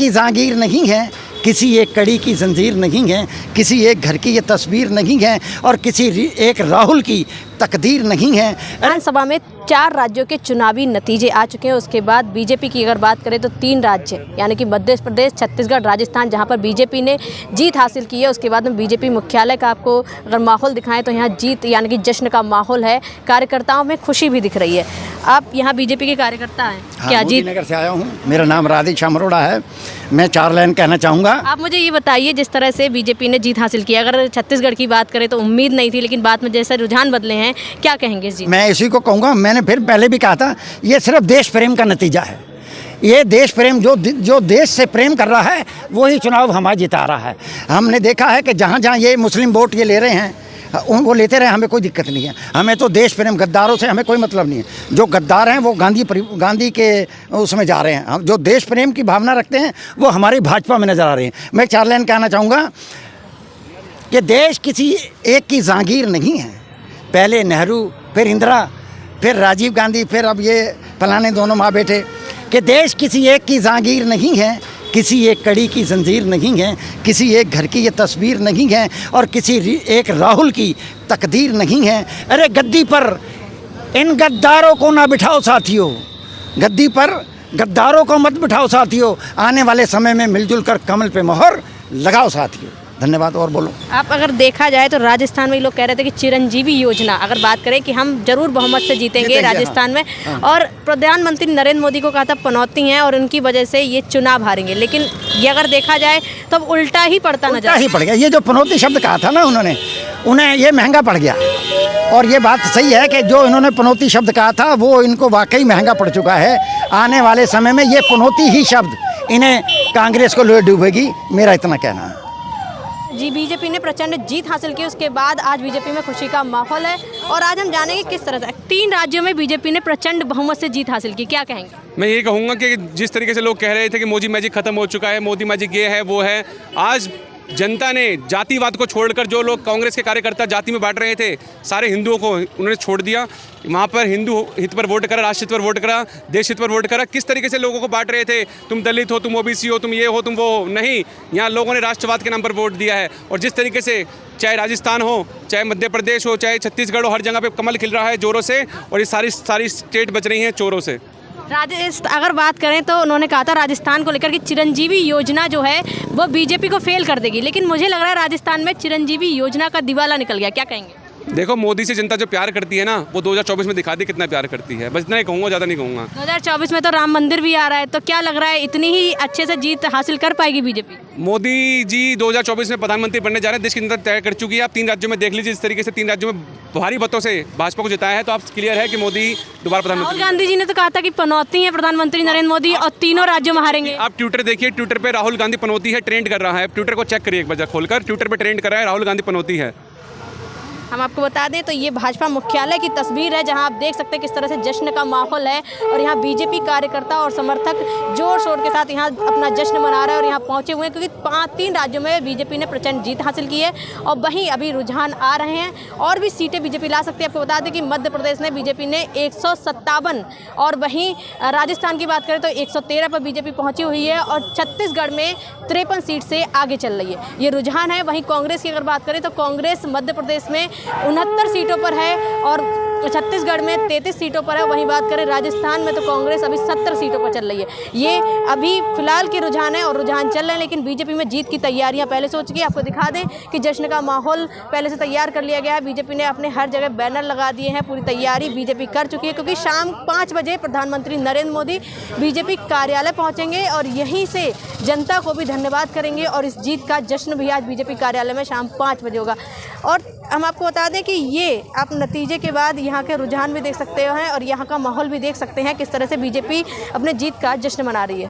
की जागीर नहीं है, किसी एक कड़ी की जंजीर नहीं है, किसी एक घर की ये तस्वीर नहीं है और किसी एक राहुल की तकदीर नहीं है। विधानसभा में 4 राज्यों के चुनावी नतीजे आ चुके हैं। उसके बाद बीजेपी की अगर बात करें तो 3 राज्य यानी कि मध्य प्रदेश, छत्तीसगढ़, राजस्थान, जहां पर बीजेपी ने जीत हासिल की है। उसके बाद में बीजेपी मुख्यालय का आपको अगर माहौल दिखाएं तो यहाँ जीत यानी कि जश्न का माहौल है, कार्यकर्ताओं में खुशी भी दिख रही है। आप यहाँ बीजेपी के कार्यकर्ता हैं? हाँ, क्या जीत नगर से आया हूँ, मेरा नाम राधेश्याम अरोड़ा है। मैं 4 लाइन कहना चाहूँगा। आप मुझे ये बताइए, जिस तरह से बीजेपी ने जीत हासिल की, अगर छत्तीसगढ़ की बात करें तो उम्मीद नहीं थी, लेकिन बाद में जैसे रुझान बदले हैं, क्या कहेंगे इस जीत? मैं इसी को कहूँगा, मैंने फिर पहले भी कहा था, ये सिर्फ देश प्रेम का नतीजा है। ये देश प्रेम जो देश से प्रेम कर रहा है वही चुनाव हमारा जिता रहा है। हमने देखा है कि जहाँ जहाँ ये मुस्लिम वोट ये ले रहे हैं वो लेते रहे, हमें कोई दिक्कत नहीं है। हमें तो देश प्रेम, गद्दारों से हमें कोई मतलब नहीं है। जो गद्दार हैं वो गांधी के उसमें जा रहे हैं। हम जो देश प्रेम की भावना रखते हैं वो हमारी भाजपा में नज़र आ रहे हैं। मैं 4 लाइन कहना चाहूँगा कि देश किसी एक की जागीर नहीं है। पहले नेहरू, फिर इंदिरा, फिर राजीव गांधी, फिर अब ये फलाने दोनों माँ बेटे, कि देश किसी एक की जागीर नहीं है, किसी एक कड़ी की जंजीर नहीं है, किसी एक घर की ये तस्वीर नहीं है और किसी एक राहुल की तकदीर नहीं है। अरे गद्दी पर इन गद्दारों को ना बिठाओ साथियों, गद्दी पर गद्दारों को मत बिठाओ साथियों। आने वाले समय में मिलजुल कर कमल पे मोहर लगाओ साथियों। धन्यवाद। और बोलो। आप अगर देखा जाए तो राजस्थान में लोग कह रहे थे कि चिरंजीवी योजना, अगर बात करें कि हम जरूर बहुमत से जीतेंगे राजस्थान में, और प्रधानमंत्री नरेंद्र मोदी को कहा था पनौती हैं और उनकी वजह से ये चुनाव हारेंगे, लेकिन ये अगर देखा जाए तो अब उल्टा ही पड़ता नजर ही पड़ गया। ये जो पनौती शब्द कहा था ना उन्हें ये महंगा पड़ गया। और ये बात सही है कि जो इन्होंने पनौती शब्द कहा था वो इनको वाकई महंगा पड़ चुका है। आने वाले समय में ये पनौती ही शब्द इन्हें कांग्रेस को ले डूबेगी, मेरा इतना कहना है। जी, बीजेपी ने प्रचंड जीत हासिल की, उसके बाद आज बीजेपी में खुशी का माहौल है और आज हम जानेंगे किस तरह से 3 राज्यों में बीजेपी ने प्रचंड बहुमत से जीत हासिल की। क्या कहेंगे? मैं ये कहूँगा कि जिस तरीके से लोग कह रहे थे कि मोदी मैजिक खत्म हो चुका है, मोदी मैजिक ये है वो है, आज जनता ने जातिवाद को छोड़कर, जो लोग कांग्रेस के कार्यकर्ता जाति में बांट रहे थे सारे हिंदुओं को, उन्होंने छोड़ दिया। वहाँ पर हिंदू हित पर वोट करा, राष्ट्र हित पर वोट करा, देश हित पर वोट करा। किस तरीके से लोगों को बांट रहे थे, तुम दलित हो, तुम ओबीसी हो, तुम ये हो, तुम वो, नहीं, यहाँ लोगों ने राष्ट्रवाद के नाम पर वोट दिया है। और जिस तरीके से चाहे राजस्थान हो, चाहे मध्य प्रदेश हो, चाहे छत्तीसगढ़ हो, हर जगह पे कमल खिल रहा है जोरों से, और ये सारी स्टेट बच रही हैं चोरों से। अगर बात करें तो उन्होंने कहा था राजस्थान को लेकर कि चिरंजीवी योजना जो है वो बीजेपी को फेल कर देगी, लेकिन मुझे लग रहा है राजस्थान में चिरंजीवी योजना का दिवाला निकल गया। क्या कहेंगे? देखो, मोदी से जनता जो प्यार करती है ना, वो 2024 में दिखा दी कितना प्यार करती है। बस इतना ही कहूँगा, ज़्यादा नहीं कहूँगा। 2024 में तो राम मंदिर भी आ रहा है, तो क्या लग रहा है इतनी ही अच्छे से जीत हासिल कर पाएगी बीजेपी? मोदी जी 2024 में प्रधानमंत्री बनने जा रहे हैं, देश की जनता तय कर चुकी है। आप 3 राज्यों में देख लीजिए, इस तरीके से 3 राज्यों में भारी मतों से भाजपा को जिताया है, तो आप क्लियर है कि मोदी दोबारा प्रधानमंत्री। राहुल गांधी जी ने तो कहा था कि पनौती है प्रधानमंत्री नरेंद्र मोदी और तीनों राज्यों में हारेंगे। आप ट्विटर देखिए, ट्विटर पे राहुल गांधी पनौती है ट्रेंड कर रहा है। ट्विटर को चेक करिए एक बार खोलकर, ट्विटर पे ट्रेंड कर रहा है राहुल गांधी पनौती है। हम आपको बता दें तो ये भाजपा मुख्यालय की तस्वीर है, जहां आप देख सकते हैं किस तरह से जश्न का माहौल है और यहाँ बीजेपी कार्यकर्ता और समर्थक जोर शोर के साथ यहाँ अपना जश्न मना रहे हैं और यहाँ पहुँचे हुए हैं, क्योंकि 3 राज्यों में बीजेपी ने प्रचंड जीत हासिल की है। और वहीं अभी रुझान आ रहे हैं और भी सीटें बीजेपी ला सकती है। आपको बता दें कि मध्य प्रदेश में बीजेपी ने 157 और वहीं राजस्थान की बात करें तो 113 पर बीजेपी पहुँची हुई है और छत्तीसगढ़ में 53 सीट से आगे चल रही है। ये रुझान है। वहीं कांग्रेस की अगर बात करें तो कांग्रेस मध्य प्रदेश में 69 सीटों पर है और छत्तीसगढ़ में 33 सीटों पर है। वहीं बात करें राजस्थान में तो कांग्रेस अभी 70 सीटों पर चल रही है। ये अभी फिलहाल के रुझान है और रुझान चल रहे हैं, लेकिन बीजेपी में जीत की तैयारियां पहले से हो चुकी है। आपको दिखा दें कि जश्न का माहौल पहले से तैयार कर लिया गया है। बीजेपी ने अपने हर जगह बैनर लगा दिए हैं, पूरी तैयारी बीजेपी कर चुकी है, क्योंकि शाम 5 बजे प्रधानमंत्री नरेंद्र मोदी बीजेपी कार्यालय पहुँचेंगे और यहीं से जनता को भी धन्यवाद करेंगे और इस जीत का जश्न भी आज बीजेपी कार्यालय में शाम 5 बजे होगा। और हम आपको बता दें कि ये आप नतीजे के बाद यहाँ के रुझान भी देख सकते हैं और यहाँ का माहौल भी देख सकते हैं किस तरह से बीजेपी अपने जीत का जश्न मना रही है।